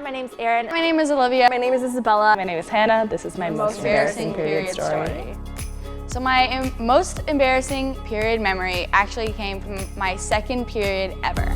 my name's Erin. My name is Olivia. My name is Isabella. My name is Hannah. This is my most embarrassing period story. So my most embarrassing period memory actually came from my second period ever.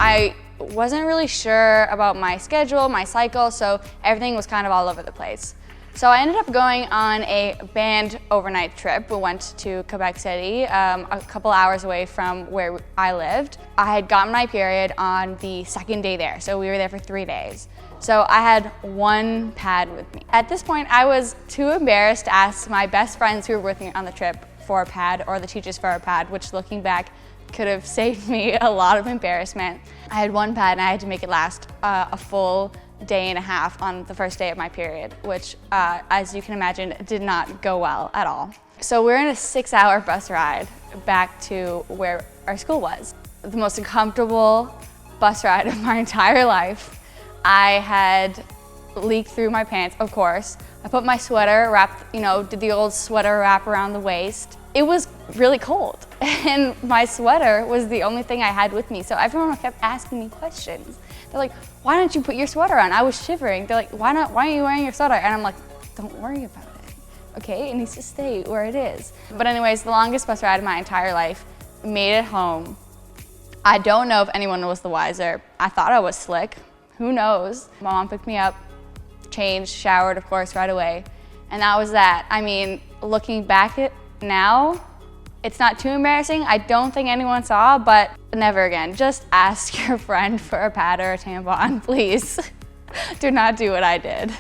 I wasn't really sure about my schedule, my cycle, so everything was kind of all over the place. So I ended up going on a band overnight trip. We went to Quebec City, a couple hours away from where I lived. I had gotten my period on the second day there, so we were there for 3 days. So I had one pad with me. At this point, I was too embarrassed to ask my best friends who were with me on the trip for a pad or the teachers for a pad, which looking back could have saved me a lot of embarrassment. I had one pad and I had to make it last a full day and a half on the first day of my period, which, as you can imagine, did not go well at all. So we're in a 6-hour bus ride back to where our school was. The most uncomfortable bus ride of my entire life. I had leaked through my pants, of course. I put my sweater wrapped, did the old sweater wrap around the waist. It was really cold, and my sweater was the only thing I had with me, so everyone kept asking me questions. They're like, why don't you put your sweater on? I was shivering. They're like, why are you wearing your sweater? And I'm like, don't worry about it, okay? It needs to stay where it is. But anyways, the longest bus ride of my entire life, made it home. I don't know if anyone was the wiser. I thought I was slick, who knows? My mom picked me up, changed, showered, of course, right away. And that was that. I mean, looking back at now, it's not too embarrassing. I don't think anyone saw, but never again. Just ask your friend for a pad or a tampon, please. Do not do what I did.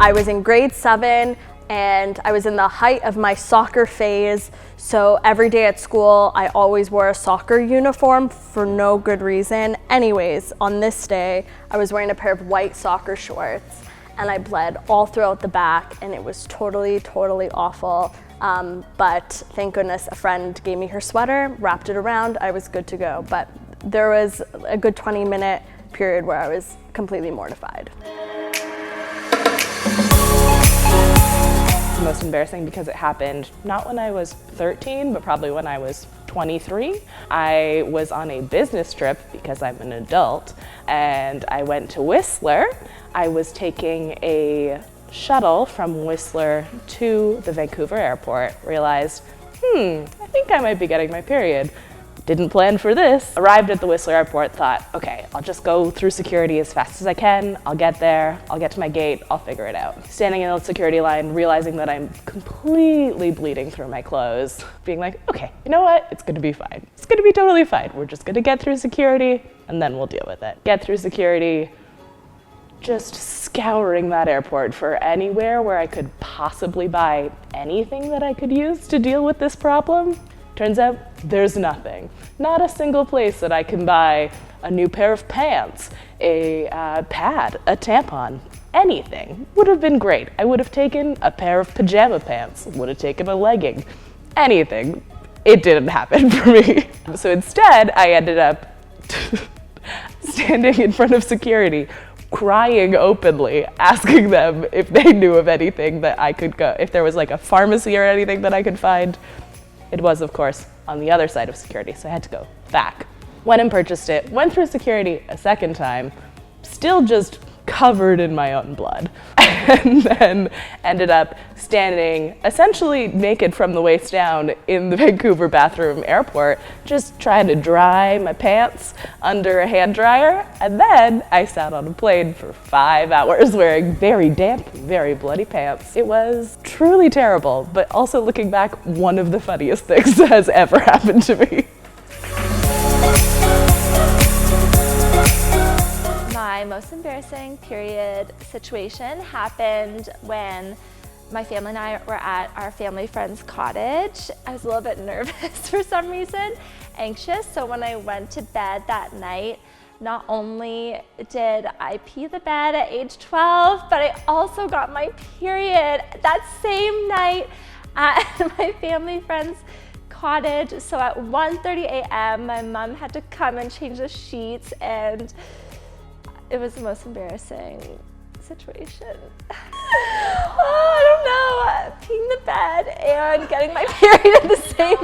I was in grade 7 and I was in the height of my soccer phase. So every day at school, I always wore a soccer uniform for no good reason. Anyways, on this day, I was wearing a pair of white soccer shorts and I bled all throughout the back and it was totally awful. But thank goodness a friend gave me her sweater, wrapped it around, I was good to go. But there was a good 20-minute period where I was completely mortified. Most embarrassing because it happened not when I was 13, but probably when I was 23. I was on a business trip because I'm an adult, and I went to Whistler. I was taking a shuttle from Whistler to the Vancouver airport, realized, I think I might be getting my period. Didn't plan for this. Arrived at the Whistler airport, thought, okay, I'll just go through security as fast as I can. I'll get there, I'll get to my gate, I'll figure it out. Standing in the security line, realizing that I'm completely bleeding through my clothes, being like, okay, you know what? It's gonna be fine. It's gonna be totally fine. We're just gonna get through security and then we'll deal with it. Get through security, just scouring that airport for anywhere where I could possibly buy anything that I could use to deal with this problem. Turns out there's nothing. Not a single place that I can buy a new pair of pants, a pad, a tampon, anything. Would have been great. I would have taken a pair of pajama pants, would have taken a legging, anything. It didn't happen for me. So instead, I ended up standing in front of security, crying openly, asking them if they knew of anything that I could go, if there was like a pharmacy or anything that I could find. It was, of course, on the other side of security, so I had to go back. Went and purchased it, went through security a second time, still just covered in my own blood, and then ended up standing essentially naked from the waist down in the Vancouver bathroom airport, just trying to dry my pants under a hand dryer, and then I sat on a plane for 5 hours wearing very damp, very bloody pants. It was truly terrible, but also looking back, one of the funniest things that has ever happened to me. My most embarrassing period situation happened when my family and I were at our family friend's cottage. I was a little bit nervous for some reason, anxious. So when I went to bed that night, not only did I pee the bed at age 12, but I also got my period that same night at my family friend's cottage. So at 1:30 a.m., my mom had to come and change the sheets, and it was the most embarrassing situation. I don't know, peeing the bed and getting my period at the same